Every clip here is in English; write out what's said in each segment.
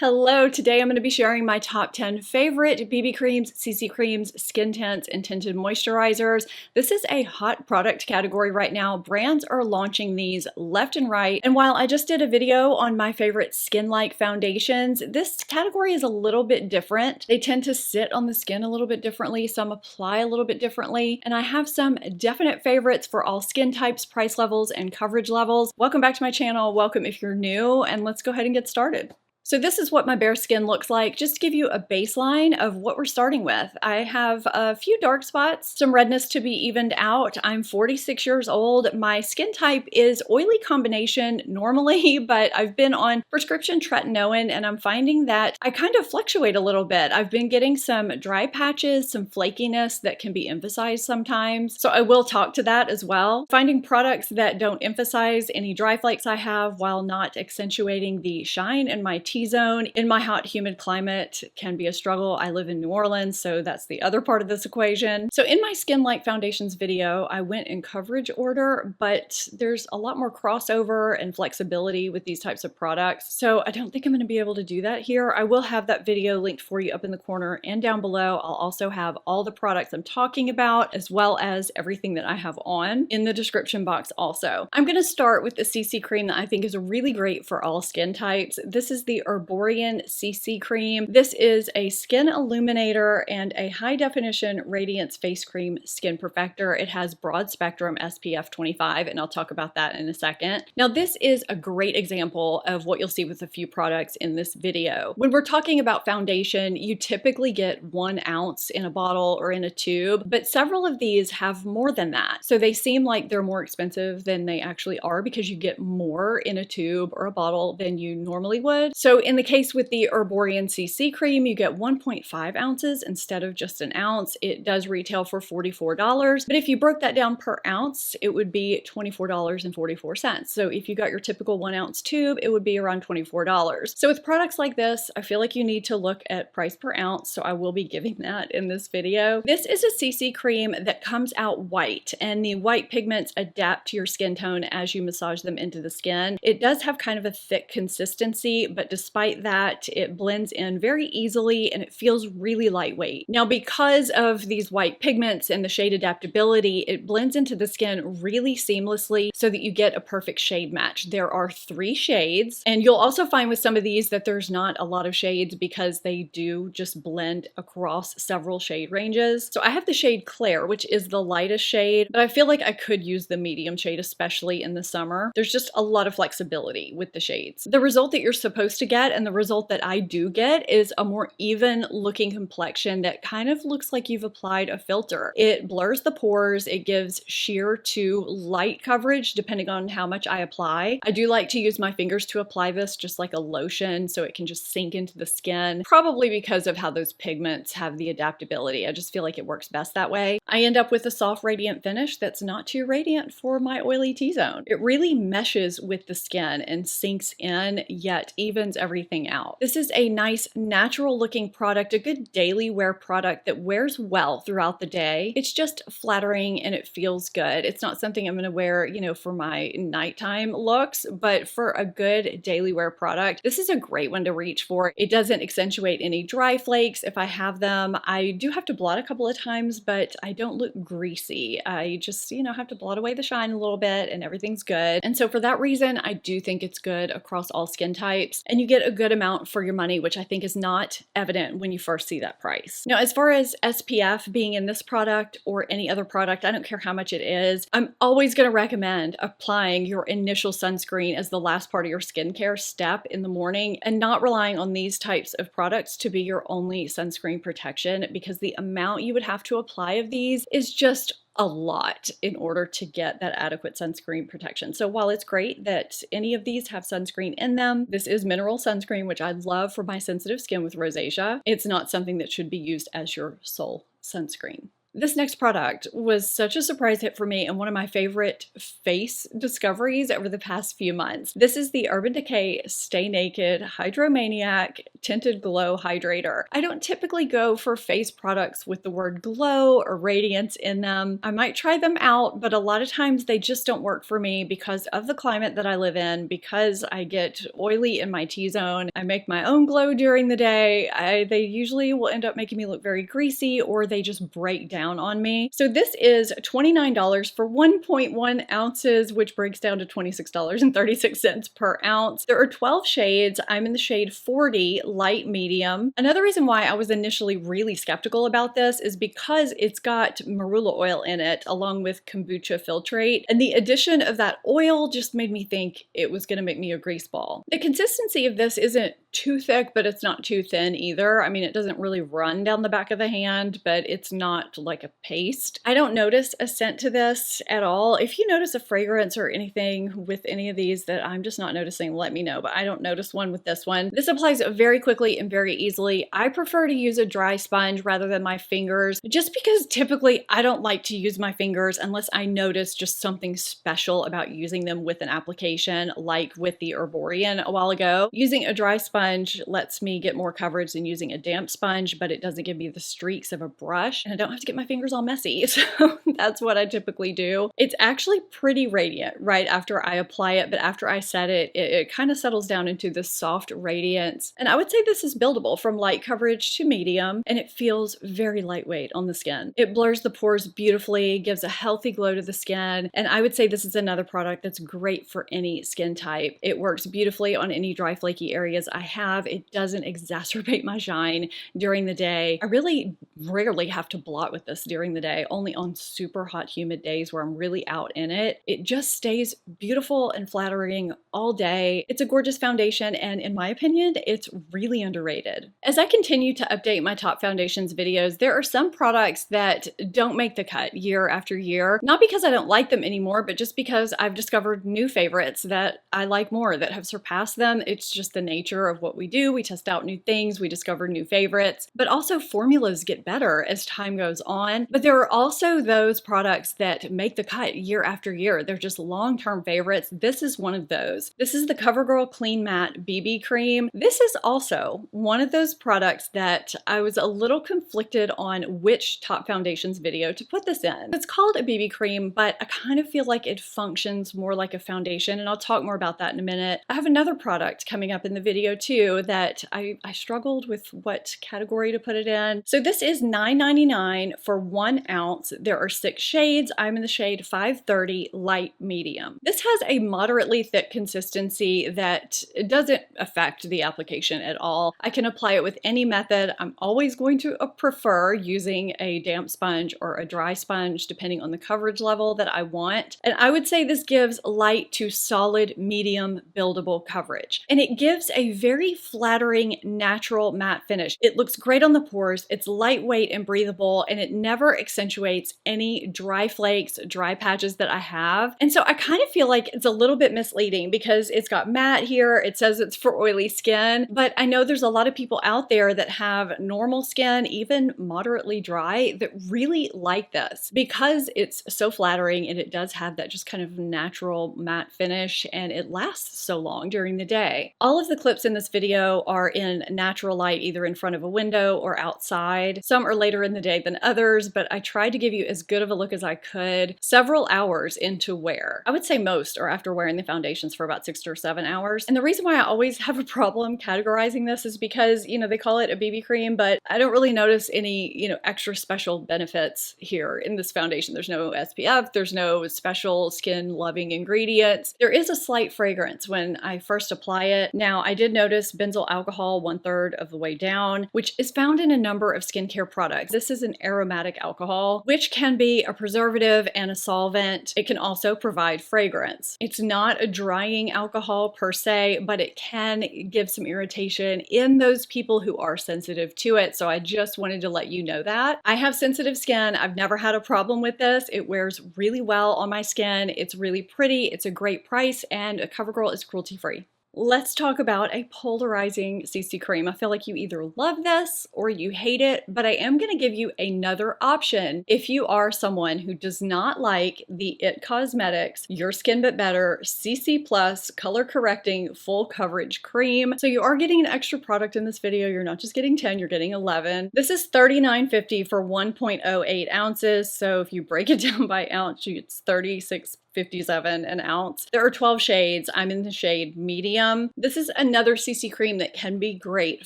Hello, today I'm going to be sharing my top 10 favorite BB creams, CC creams, skin tints, and tinted moisturizers. This is a hot product category right now. Brands are launching these left and right. And while I just did a video on my favorite skin-like foundations, this category is a little bit different. They tend to sit on the skin a little bit differently. Some apply a little bit differently. And I have some definite favorites for all skin types, price levels, and coverage levels. Welcome back to my channel. Welcome if you're new, and let's go ahead and get started. So this is what my bare skin looks like, just to give you a baseline of what we're starting with. I have a few dark spots, some redness to be evened out. I'm 46 years old. My skin type is oily combination normally, but I've been on prescription tretinoin and I'm finding that I kind of fluctuate a little bit. I've been getting some dry patches, some flakiness that can be emphasized sometimes. So I will talk to that as well. Finding products that don't emphasize any dry flakes I have while not accentuating the shine in my T-zone in my hot, humid climate can be a struggle. I live in New Orleans, so that's the other part of this equation. So in my Skin Like Foundations video, I went in coverage order, but there's a lot more crossover and flexibility with these types of products. So I don't think I'm going to be able to do that here. I will have that video linked for you up in the corner and down below. I'll also have all the products I'm talking about, as well as everything that I have on in the description box also. I'm going to start with the CC cream that I think is really great for all skin types. This is the Erborian CC Cream. This is a skin illuminator and a high definition radiance face cream skin perfector. It has broad spectrum SPF 25, and I'll talk about that in a second. Now, this is a great example of what you'll see with a few products in this video. When we're talking about foundation, you typically get 1 ounce in a bottle or in a tube, but several of these have more than that. So they seem like they're more expensive than they actually are because you get more in a tube or a bottle than you normally would. So in the case with the Erborian CC cream, you get 1.5 ounces instead of just 1 ounce. It does retail for $44, but if you broke that down per ounce, it would be $24.44. So if you got your typical 1 ounce tube, it would be around $24. So with products like this, I feel like you need to look at price per ounce, so I will be giving that in this video. This is a CC cream that comes out white, and the white pigments adapt to your skin tone as you massage them into the skin. It does have kind of a thick consistency, but despite that, it blends in very easily and it feels really lightweight. Now, because of these white pigments and the shade adaptability, it blends into the skin really seamlessly so that you get a perfect shade match. There are 3 shades, and you'll also find with some of these that there's not a lot of shades because they do just blend across several shade ranges. So I have the shade Claire, which is the lightest shade, but I feel like I could use the medium shade, especially in the summer. There's just a lot of flexibility with the shades. The result that you're supposed to get, and the result that I do get, is a more even looking complexion that kind of looks like you've applied a filter. It blurs the pores, it gives sheer to light coverage depending on how much I apply. I do like to use my fingers to apply this just like a lotion so it can just sink into the skin, probably because of how those pigments have the adaptability. I just feel like it works best that way. I end up with a soft radiant finish that's not too radiant for my oily T-zone. It really meshes with the skin and sinks in, yet evens everything out. This is a nice natural looking product, a good daily wear product that wears well throughout the day. It's just flattering and it feels good. It's not something I'm going to wear, you know, for my nighttime looks, but for a good daily wear product, this is a great one to reach for. It doesn't accentuate any dry flakes if I have them. I do have to blot a couple of times, but I don't look greasy. I just, you know, have to blot away the shine a little bit and everything's good. And so for that reason, I do think it's good across all skin types, and you get a good amount for your money, which I think is not evident when you first see that price. Now, as far as SPF being in this product or any other product, I don't care how much it is, I'm always going to recommend applying your initial sunscreen as the last part of your skincare step in the morning and not relying on these types of products to be your only sunscreen protection, because the amount you would have to apply of these is just a lot in order to get that adequate sunscreen protection. So while it's great that any of these have sunscreen in them, this is mineral sunscreen, which I love for my sensitive skin with rosacea. It's not something that should be used as your sole sunscreen. This next product was such a surprise hit for me and one of my favorite face discoveries over the past few months. This is the Urban Decay Stay Naked Hydromaniac Tinted Glow Hydrator. I don't typically go for face products with the word glow or radiance in them. I might try them out, but a lot of times they just don't work for me because of the climate that I live in, because I get oily in my T-zone. I make my own glow during the day. They usually will end up making me look very greasy, or they just break down on me. So this is $29 for 1.1 ounces, which breaks down to $26.36 per ounce. There are 12 shades. I'm in the shade 40, light medium. Another reason why I was initially really skeptical about this is because it's got marula oil in it along with kombucha filtrate, and the addition of that oil just made me think it was going to make me a grease ball. The consistency of this isn't too thick, but it's not too thin either. I mean, it doesn't really run down the back of the hand, but it's not like a paste. I don't notice a scent to this at all. If you notice a fragrance or anything with any of these that I'm just not noticing, let me know, but I don't notice one with this one. This applies very quickly and very easily. I prefer to use a dry sponge rather than my fingers, just because typically I don't like to use my fingers unless I notice just something special about using them with an application, like with the Erborian a while ago. Using a dry sponge lets me get more coverage than using a damp sponge, but it doesn't give me the streaks of a brush, and I don't have to get my fingers all messy. So that's what I typically do. It's actually pretty radiant right after I apply it, but after I set it, it kind of settles down into this soft radiance. And I would say this is buildable from light coverage to medium, and it feels very lightweight on the skin. It blurs the pores beautifully, gives a healthy glow to the skin, and I would say this is another product that's great for any skin type. It works beautifully on any dry, flaky areas I have. It doesn't exacerbate my shine during the day. I really rarely have to blot with this during the day, only on super hot, humid days where I'm really out in it. It just stays beautiful and flattering all day. It's a gorgeous foundation, and in my opinion, it's really underrated. As I continue to update my top foundations videos, there are some products that don't make the cut year after year, not because I don't like them anymore, but just because I've discovered new favorites that I like more, that have surpassed them. It's just the nature of what we do. We test out new things, we discover new favorites, but also formulas get better as time goes on. But there are also those products that make the cut year after year. They're just long-term favorites. This is one of those. This is the Covergirl Clean Matte BB Cream. This is also one of those products that I was a little conflicted on which top foundations video to put this in. It's called a BB cream, but I kind of feel like it functions more like a foundation, and I'll talk more about that in a minute. I have another product coming up in the video too that I struggled with what category to put it in. So this is $9.99 for 1 ounce. There are 6 shades. I'm in the shade 530 light medium. This has a moderately thick consistency that doesn't affect the application at all. I can apply it with any method. I'm always going to prefer using a damp sponge or a dry sponge depending on the coverage level that I want. And I would say this gives light to solid medium buildable coverage. And it gives a very flattering natural matte finish. It looks great on the pores. It's lightweight and breathable, and it never accentuates any dry flakes, dry patches that I have. And so I kind of feel like it's a little bit misleading because it's got matte here. It says it's for oily skin, but I know there's a lot of people out there that have normal skin, even moderately dry, that really like this because it's so flattering and it does have that just kind of natural matte finish, and it lasts so long during the day. All of the clips in this video are in natural light, either in front of a window or outside. Some are later in the day than others, but I tried to give you as good of a look as I could several hours into wear. I would say most are after wearing the foundations for about 6 or 7 hours. And the reason why I always have a problem categorizing this is because, you know, they call it a BB cream, but I don't really notice any, you know, extra special benefits here in this foundation. There's no SPF, there's no special skin loving ingredients. There is a slight fragrance when I first apply it. Now, I did notice benzyl alcohol 1/3 of the way down, which is found in a number of skincare products. This is an aromatic alcohol, which can be a preservative and a solvent. It can also provide fragrance. It's not a drying alcohol per se, but it can give some irritation in those people who are sensitive to it. So I just wanted to let you know that. I have sensitive skin. I've never had a problem with this. It wears really well on my skin. It's really pretty. It's a great price, and Covergirl is cruelty-free. Let's talk about a polarizing CC cream. I feel like you either love this or you hate it, but I am going to give you another option if you are someone who does not like the IT Cosmetics Your Skin But Better CC Plus Color Correcting Full Coverage Cream. So you are getting an extra product in this video. You're not just getting 10, you're getting 11. This is $39.50 for 1.08 ounces. So if you break it down by ounce, it's $36.57 an ounce. There are 12 shades. I'm in the shade medium. This is another CC cream that can be great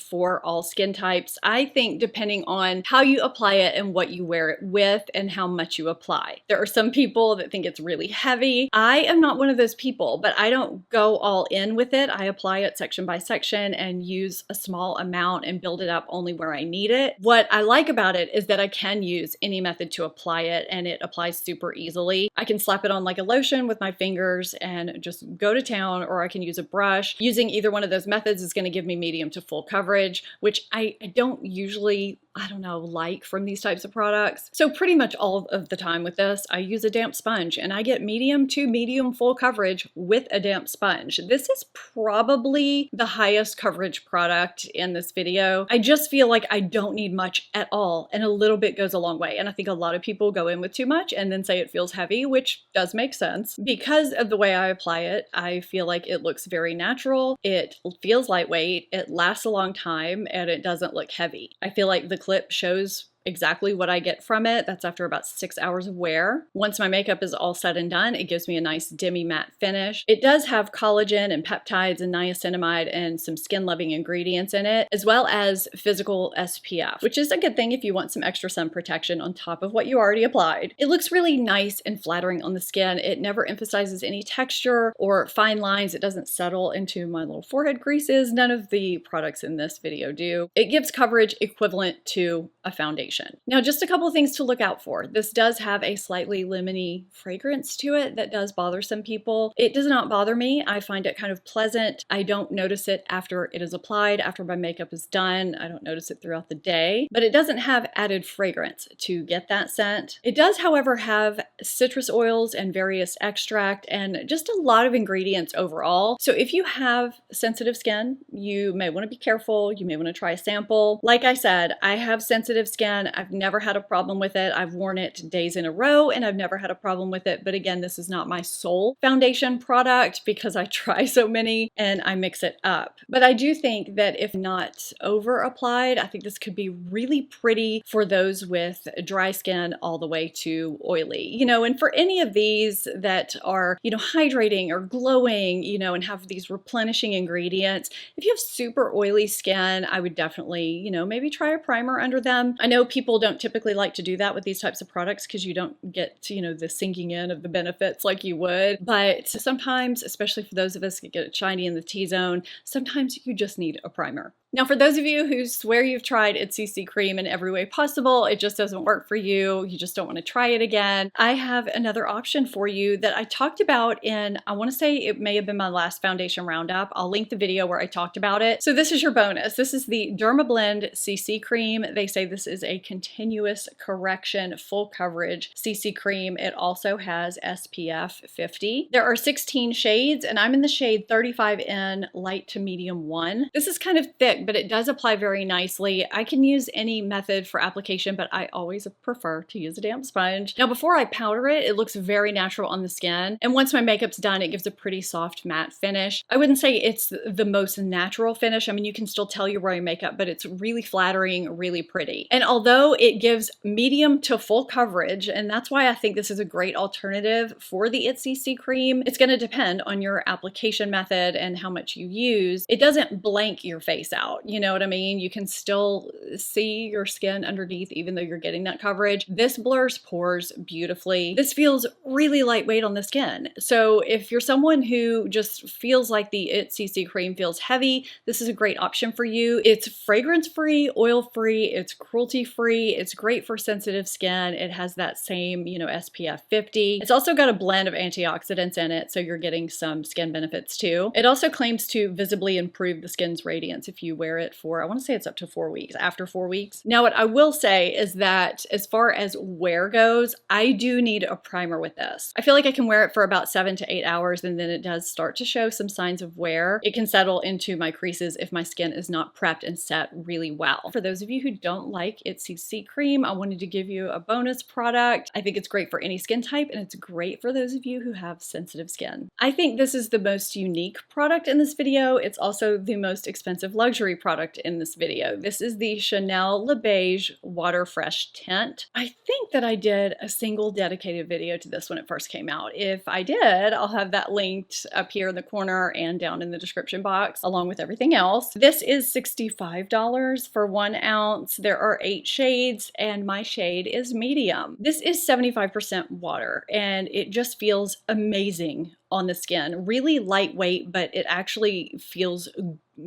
for all skin types. I think depending on how you apply it and what you wear it with and how much you apply. There are some people that think it's really heavy. I am not one of those people, but I don't go all in with it. I apply it section by section and use a small amount and build it up only where I need it. What I like about it is that I can use any method to apply it and it applies super easily. I can slap it on like a lotion with my fingers and just go to town, or I can use a brush. Using either one of those methods is going to give me medium to full coverage, which I don't usually, like from these types of products. So pretty much all of the time with this, I use a damp sponge and I get medium to medium full coverage with a damp sponge. This is probably the highest coverage product in this video. I just feel like I don't need much at all, and a little bit goes a long way. And I think a lot of people go in with too much and then say it feels heavy, which does make sense. Because of the way I apply it, I feel like it looks very natural. It feels lightweight, it lasts a long time, and it doesn't look heavy. I feel like the clip shows exactly what I get from it. That's after about 6 hours of wear. Once my makeup is all said and done, it gives me a nice demi-matte finish. It does have collagen and peptides and niacinamide and some skin-loving ingredients in it, as well as physical SPF, which is a good thing if you want some extra sun protection on top of what you already applied. It looks really nice and flattering on the skin. It never emphasizes any texture or fine lines. It doesn't settle into my little forehead creases. None of the products in this video do. It gives coverage equivalent to a foundation. Now, just a couple of things to look out for. This does have a slightly lemony fragrance to it that does bother some people. It does not bother me. I find it kind of pleasant. I don't notice it after it is applied, after my makeup is done. I don't notice it throughout the day, but it doesn't have added fragrance to get that scent. It does, however, have citrus oils and various extract and just a lot of ingredients overall. So if you have sensitive skin, you may want to be careful. You may want to try a sample. Like I said, I have sensitive skin. I've never had a problem with it. I've worn it days in a row and I've never had a problem with it. But again, this is not my sole foundation product because I try so many and I mix it up. But I do think that if not over applied, I think this could be really pretty for those with dry skin all the way to oily, and for any of these that are, hydrating or glowing, and have these replenishing ingredients. If you have super oily skin, I would definitely, maybe try a primer under them. I know people don't typically like to do that with these types of products because you don't get, the sinking in of the benefits like you would. But sometimes, especially for those of us that get shiny in the T-zone, sometimes you just need a primer. Now, for those of you who swear you've tried its CC cream in every way possible, it just doesn't work for you, you just don't want to try it again, I have another option for you that I talked about in, I want to say it may have been my last foundation roundup. I'll link the video where I talked about it. So this is your bonus. This is the Dermablend CC Cream. They say this is a continuous correction full coverage CC cream. It also has SPF 50. There are 16 shades and I'm in the shade 35N light to medium 1. This is kind of thick, but it does apply very nicely. I can use any method for application, but I always prefer to use a damp sponge. Now, before I powder it, it looks very natural on the skin. And once my makeup's done, it gives a pretty soft matte finish. I wouldn't say it's the most natural finish. I mean, you can still tell you're wearing makeup, but it's really flattering, really pretty. And although it gives medium to full coverage, and that's why I think this is a great alternative for the IT CC cream, it's going to depend on your application method and how much you use. It doesn't blank your face out. You know what I mean? You can still see your skin underneath even though you're getting that coverage. This blurs pores beautifully. This feels really lightweight on the skin. So if you're someone who just feels like the IT CC cream feels heavy, this is a great option for you. It's fragrance-free, oil-free, it's cruelty-free, it's great for sensitive skin. It has that same, SPF 50. It's also got a blend of antioxidants in it, so you're getting some skin benefits too. It also claims to visibly improve the skin's radiance if you wear it for, I want to say it's up to 4 weeks, after 4 weeks. Now, what I will say is that as far as wear goes, I do need a primer with this. I feel like I can wear it for about 7 to 8 hours and then it does start to show some signs of wear. It can settle into my creases if my skin is not prepped and set really well. For those of you who don't like its CC cream, I wanted to give you a bonus product. I think it's great for any skin type and it's great for those of you who have sensitive skin. I think this is the most unique product in this video. It's also the most expensive luxury product in this video. This is the Chanel Le Beige Water Fresh Tint. I think that I did a single dedicated video to this when it first came out. If I did, I'll have that linked up here in the corner and down in the description box along with everything else. This is $65 for 1 ounce. There are 8 shades and my shade is medium. This is 75% water and it just feels amazing on the skin. Really lightweight, but it actually feels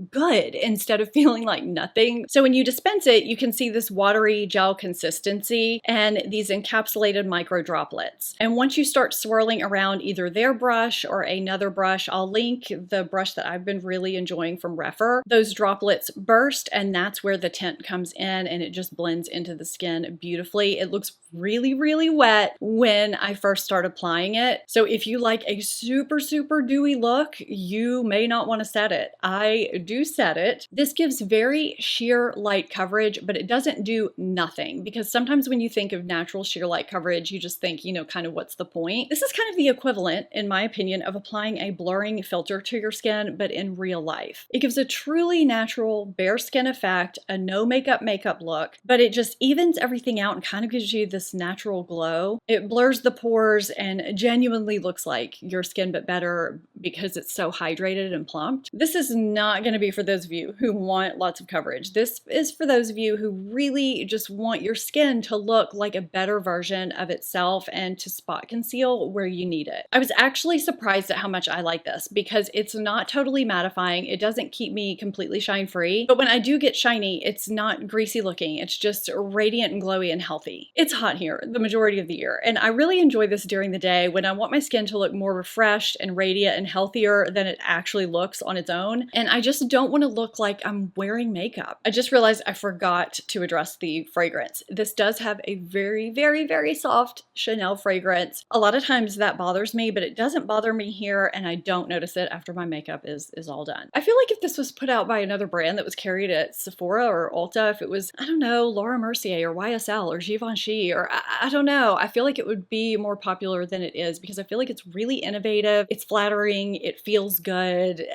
good instead of feeling like nothing. So when you dispense it, you can see this watery gel consistency and these encapsulated micro droplets. And once you start swirling around either their brush or another brush, I'll link the brush that I've been really enjoying from Refer, those droplets burst and that's where the tint comes in and it just blends into the skin beautifully. It looks really, really wet when I first start applying it. So if you like a super dewy look, you may not want to set it. I do set it. This gives very sheer light coverage, but it doesn't do nothing because sometimes when you think of natural sheer light coverage, you just think, you know, kind of what's the point? This is kind of the equivalent, in my opinion, of applying a blurring filter to your skin, but in real life. It gives a truly natural bare skin effect, a no makeup look, but it just evens everything out and kind of gives you this natural glow. It blurs the pores and genuinely looks like your skin, but better because it's so hydrated and plumped. This is not going to be for those of you who want lots of coverage. This is for those of you who really just want your skin to look like a better version of itself and to spot conceal where you need it. I was actually surprised at how much I like this because it's not totally mattifying. It doesn't keep me completely shine free, but when I do get shiny, it's not greasy looking. It's just radiant and glowy and healthy. It's hot here the majority of the year, and I really enjoy this during the day when I want my skin to look more refreshed and radiant and healthier than it actually looks on its own. And I just don't want to look like I'm wearing makeup. I just realized I forgot to address the fragrance. This does have a very soft Chanel fragrance. A lot of times that bothers me, but it doesn't bother me here and I don't notice it after my makeup is all done. I feel like if this was put out by another brand that was carried at Sephora or Ulta, if it was, I don't know, Laura Mercier or YSL or Givenchy or I don't know, I feel like it would be more popular than it is because I feel like it's really innovative, it's flattering, it feels good.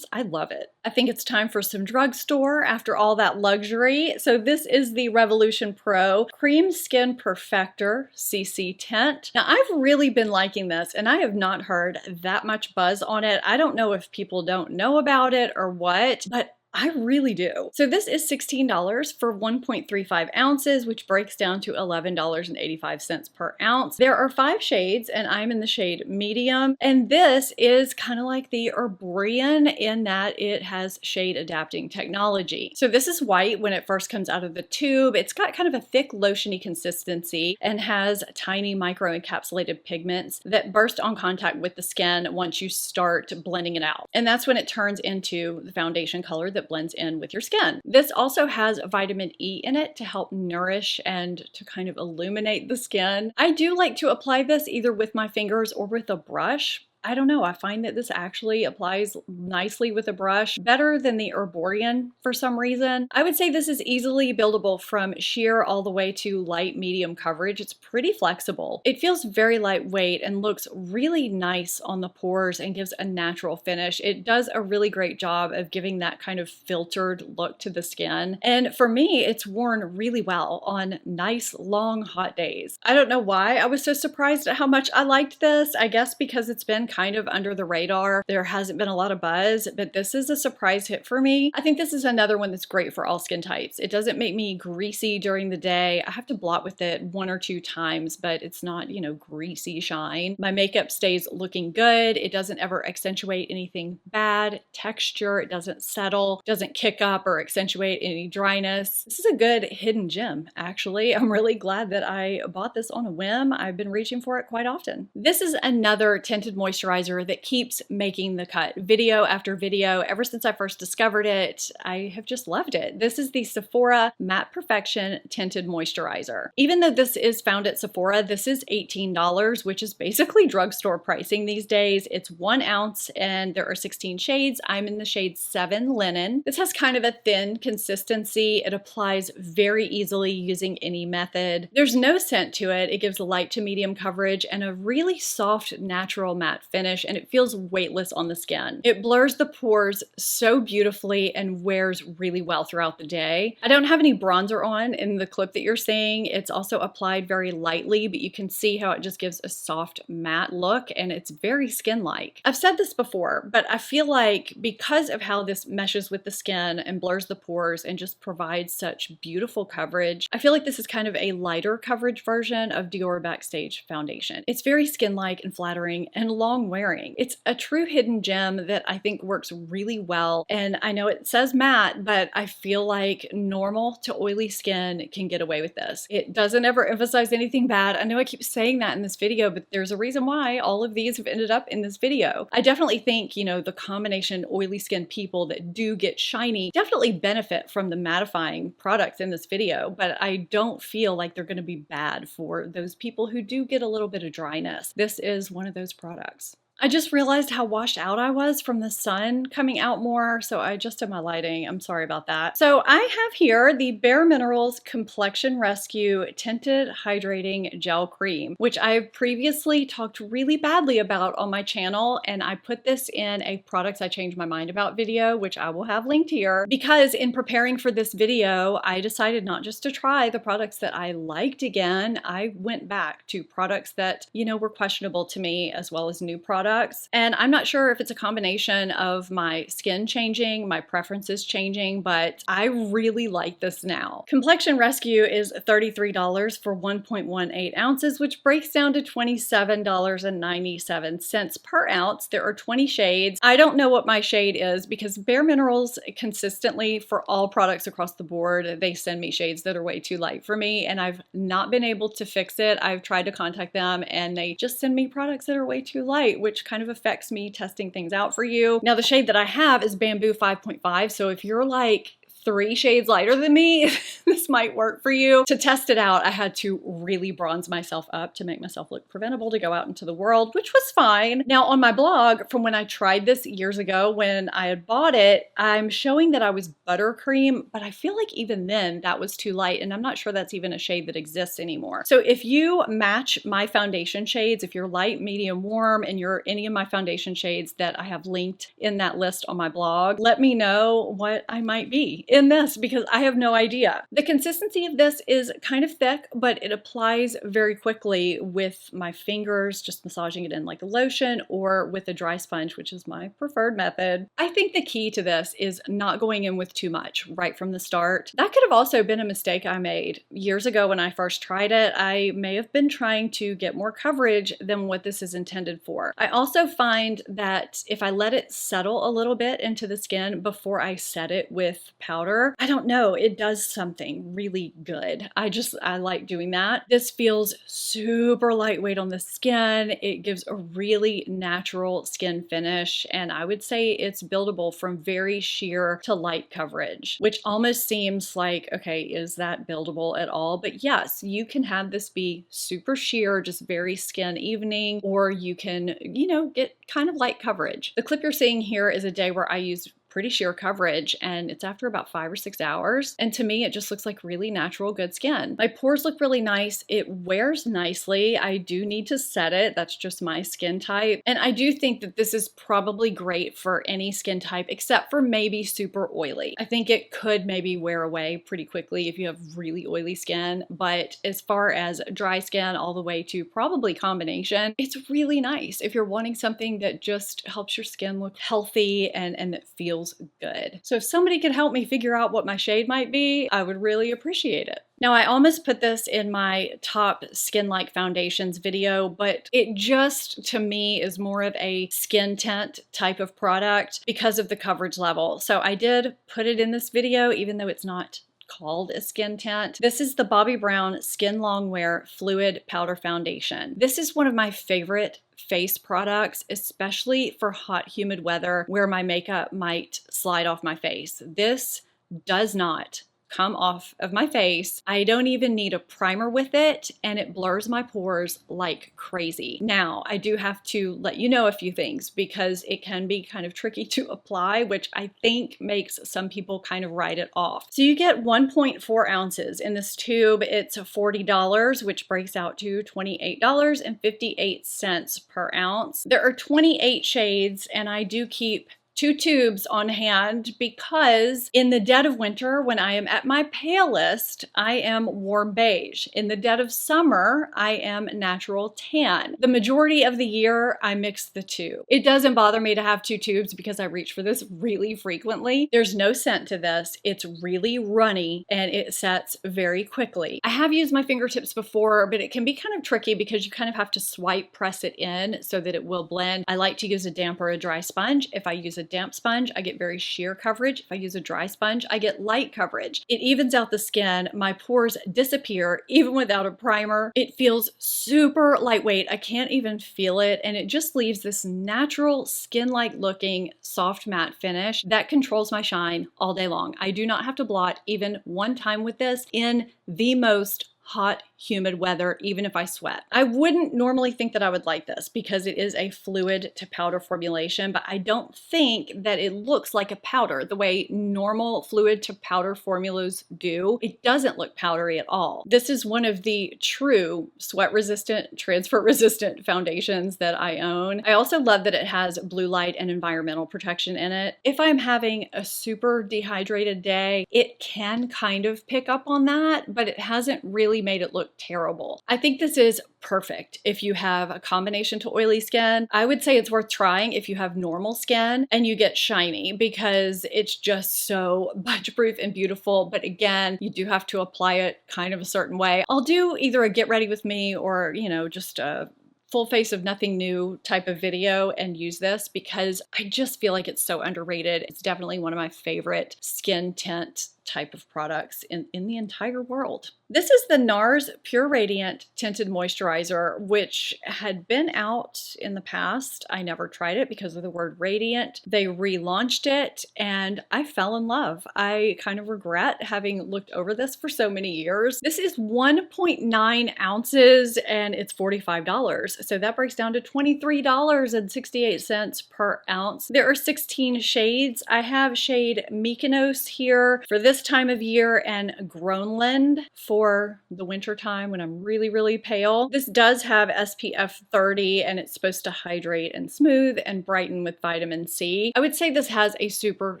I love it. I think it's time for some drugstore after all that luxury. So this is the Revolution Pro Cream Skin Perfector CC Tint. Now I've really been liking this and I have not heard that much buzz on it. I don't know if people don't know about it or what, but I really do. So this is $16 for 1.35 ounces, which breaks down to $11.85 per ounce. There are 5 shades and I'm in the shade medium. And this is kind of like the Erborian in that it has shade adapting technology. So this is white when it first comes out of the tube. It's got kind of a thick lotiony consistency and has tiny micro encapsulated pigments that burst on contact with the skin once you start blending it out. And that's when it turns into the foundation color that blends in with your skin. This also has vitamin E in it to help nourish and to kind of illuminate the skin. I do like to apply this either with my fingers or with a brush. I don't know, I find that this actually applies nicely with a brush, better than the Erborian for some reason. I would say this is easily buildable from sheer all the way to light medium coverage. It's pretty flexible. It feels very lightweight and looks really nice on the pores and gives a natural finish. It does a really great job of giving that kind of filtered look to the skin. And for me, it's worn really well on nice, long, hot days. I don't know why I was so surprised at how much I liked this. I guess because it's been kind of under the radar. There hasn't been a lot of buzz, but this is a surprise hit for me. I think this is another one that's great for all skin types. It doesn't make me greasy during the day. I have to blot with it 1 or 2 times, but it's not, you know, greasy shine. My makeup stays looking good. It doesn't ever accentuate anything bad. Texture, it doesn't settle, doesn't kick up or accentuate any dryness. This is a good hidden gem, actually. I'm really glad that I bought this on a whim. I've been reaching for it quite often. This is another tinted moisturizer moisturizer that keeps making the cut video after video. Ever since I first discovered it, I have just loved it. This is the Sephora Matte Perfection Tinted Moisturizer. Even though this is found at Sephora, this is $18, which is basically drugstore pricing these days. It's 1 ounce and there are 16 shades. I'm in the shade 7 Linen. This has kind of a thin consistency. It applies very easily using any method. There's no scent to it. It gives light to medium coverage and a really soft, natural matte finish, and it feels weightless on the skin. It blurs the pores so beautifully and wears really well throughout the day. I don't have any bronzer on in the clip that you're seeing. It's also applied very lightly, but you can see how it just gives a soft matte look and it's very skin-like. I've said this before, but I feel like because of how this meshes with the skin and blurs the pores and just provides such beautiful coverage, I feel like this is kind of a lighter coverage version of Dior Backstage foundation. It's very skin-like and flattering and long wearing. It's a true hidden gem that I think works really well. And I know it says matte, but I feel like normal to oily skin can get away with this. It doesn't ever emphasize anything bad. I know I keep saying that in this video, but there's a reason why all of these have ended up in this video. I definitely think, you know, the combination oily skin people that do get shiny definitely benefit from the mattifying products in this video, but I don't feel like they're going to be bad for those people who do get a little bit of dryness. This is one of those products. I just realized how washed out I was from the sun coming out more, so I adjusted my lighting. I'm sorry about that. So I have here the BareMinerals Complexion Rescue Tinted Hydrating Gel Cream, which I've previously talked really badly about on my channel, and I put this in a products I changed my mind about video, which I will have linked here, because in preparing for this video, I decided not just to try the products that I liked again, I went back to products that, you know, were questionable to me, as well as new products. And I'm not sure if it's a combination of my skin changing, my preferences changing, but I really like this now. Complexion Rescue is $33 for 1.18 ounces, which breaks down to $27.97 per ounce. There are 20 shades. I don't know what my shade is because BareMinerals consistently, for all products across the board, they send me shades that are way too light for me, and I've not been able to fix it. I've tried to contact them and they just send me products that are way too light, which kind of affects me testing things out for you. Now the shade that I have is Bamboo 5.5, so if you're like 3 shades lighter than me, this might work for you. To test it out, I had to really bronze myself up to make myself look presentable to go out into the world, which was fine. Now on my blog, from when I tried this years ago when I had bought it, I'm showing that I was buttercream, but I feel like even then that was too light, and I'm not sure that's even a shade that exists anymore. So if you match my foundation shades, if you're light, medium, warm, and you're any of my foundation shades that I have linked in that list on my blog, let me know what I might be in this because I have no idea. The consistency of this is kind of thick, but it applies very quickly with my fingers, just massaging it in like a lotion, or with a dry sponge, which is my preferred method. I think the key to this is not going in with too much right from the start. That could have also been a mistake I made years ago when I first tried it. I may have been trying to get more coverage than what this is intended for. I also find that if I let it settle a little bit into the skin before I set it with powder, I don't know, it does something really good. I like doing that. This feels super lightweight on the skin. It gives a really natural skin finish, and I would say it's buildable from very sheer to light coverage, which almost seems like, okay, is that buildable at all? But yes, you can have this be super sheer, just very skin evening, or you can, you know, get kind of light coverage. The clip you're seeing here is a day where I used pretty sheer coverage, and it's after about 5 or 6 hours. And to me, it just looks like really natural, good skin. My pores look really nice. It wears nicely. I do need to set it. That's just my skin type. And I do think that this is probably great for any skin type, except for maybe super oily. I think it could maybe wear away pretty quickly if you have really oily skin. But as far as dry skin all the way to probably combination, it's really nice if you're wanting something that just helps your skin look healthy and that feels good. So if somebody could help me figure out what my shade might be, I would really appreciate it. Now, I almost put this in my top skin-like foundations video, but it just, to me, is more of a skin tint type of product because of the coverage level. So I did put it in this video, even though it's not called a skin tint. This is the Bobbi Brown Skin Longwear Fluid Powder Foundation. This is one of my favorite face products, especially for hot, humid weather where my makeup might slide off my face. This does not come off of my face. I don't even need a primer with it, and it blurs my pores like crazy. Now, I do have to let you know a few things because it can be kind of tricky to apply, which I think makes some people kind of write it off. So you get 1.4 ounces in this tube. It's $40, which breaks out to $28.58 per ounce. There are 28 shades, and I do keep 2 tubes on hand because in the dead of winter, when I am at my palest, I am warm beige. In the dead of summer, I am natural tan. The majority of the year, I mix the two. It doesn't bother me to have 2 tubes because I reach for this really frequently. There's no scent to this. It's really runny and it sets very quickly. I have used my fingertips before, but it can be kind of tricky because you kind of have to swipe press it in so that it will blend. I like to use a damp or a dry sponge. If I use a damp sponge, I get very sheer coverage. If I use a dry sponge, I get light coverage. It evens out the skin. My pores disappear even without a primer. It feels super lightweight. I can't even feel it, and it just leaves this natural skin-like looking soft matte finish that controls my shine all day long. I do not have to blot even one time with this in the most hot, humid weather, even if I sweat. I wouldn't normally think that I would like this because it is a fluid to powder formulation, but I don't think that it looks like a powder the way normal fluid to powder formulas do. It doesn't look powdery at all. This is one of the true sweat resistant, transfer resistant foundations that I own. I also love that it has blue light and environmental protection in it. If I'm having a super dehydrated day, it can kind of pick up on that, but it hasn't really made it look terrible. I think this is perfect if you have a combination to oily skin. I would say it's worth trying if you have normal skin and you get shiny because it's just so budge proof and beautiful. But again, you do have to apply it kind of a certain way. I'll do either a get ready with me or, you know, just a full face of nothing new type of video and use this because I just feel like it's so underrated. It's definitely one of my favorite skin tint type of products in the entire world. This is the Nars Pure Radiant Tinted Moisturizer, which had been out in the past. I never tried it because of the word radiant. They relaunched it and I fell in love. I kind of regret having looked over this for so many years. This is 1.9 ounces and it's $45. So that breaks down to $23.68 per ounce. There are 16 shades. I have shade Mykonos here for this time of year and Groenland for the winter time when I'm really, really pale. This does have SPF 30 and it's supposed to hydrate and smooth and brighten with vitamin C. I would say this has a super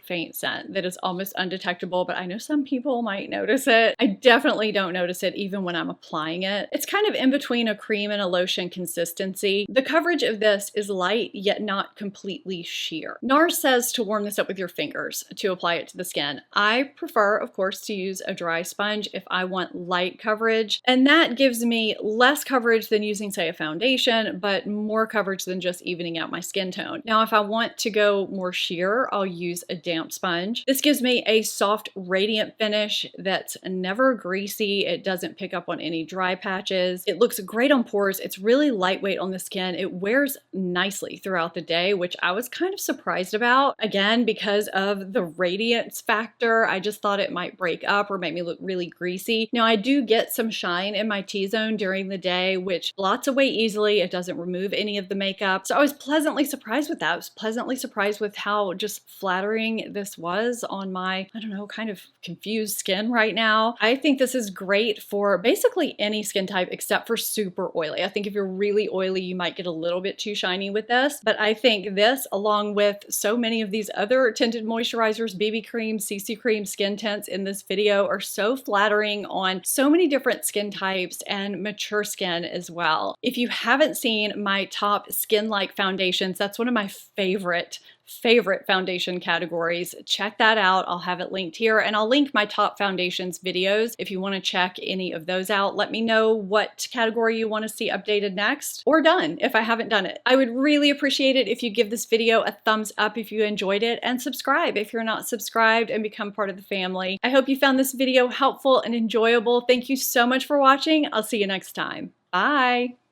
faint scent that is almost undetectable, but I know some people might notice it. I definitely don't notice it even when I'm applying it. It's kind of in between a cream and a lotion consistency. The coverage of this is light yet not completely sheer. Nars says to warm this up with your fingers to apply it to the skin. I prefer, of course, to use a dry sponge if I want light coverage, and that gives me less coverage than using, say, a foundation, but more coverage than just evening out my skin tone. Now, if I want to go more sheer, I'll use a damp sponge. This gives me a soft, radiant finish that's never greasy. It doesn't pick up on any dry patches. It looks great on pores. It's really lightweight on the skin. It wears nicely throughout the day, which I was kind of surprised about. Again, because of the radiance factor, I just thought it might break up or make me look really greasy. Now, I do get some shine in my T-zone during the day, which blots away easily. It doesn't remove any of the makeup. So I was pleasantly surprised with that. I was pleasantly surprised with how just flattering this was on my, I don't know, kind of confused skin right now. I think this is great for basically any skin type except for super oily. I think if you're really oily, you might get a little bit too shiny with this, but I think this, along with so many of these other tinted moisturizers, BB creams, CC cream, skin tints in this video are so flattering on so many different skin types and mature skin as well. If you haven't seen my top skin-like foundations, that's one of my favorite favorite foundation categories. Check that out. I'll have it linked here, and I'll link my top foundations videos if you want to check any of those out. Let me know what category you want to see updated next, or done if I haven't done it. I would really appreciate it if you give this video a thumbs up if you enjoyed it, and subscribe if you're not subscribed, and become part of the family. I hope you found this video helpful and enjoyable. Thank you so much for watching. I'll see you next time. Bye.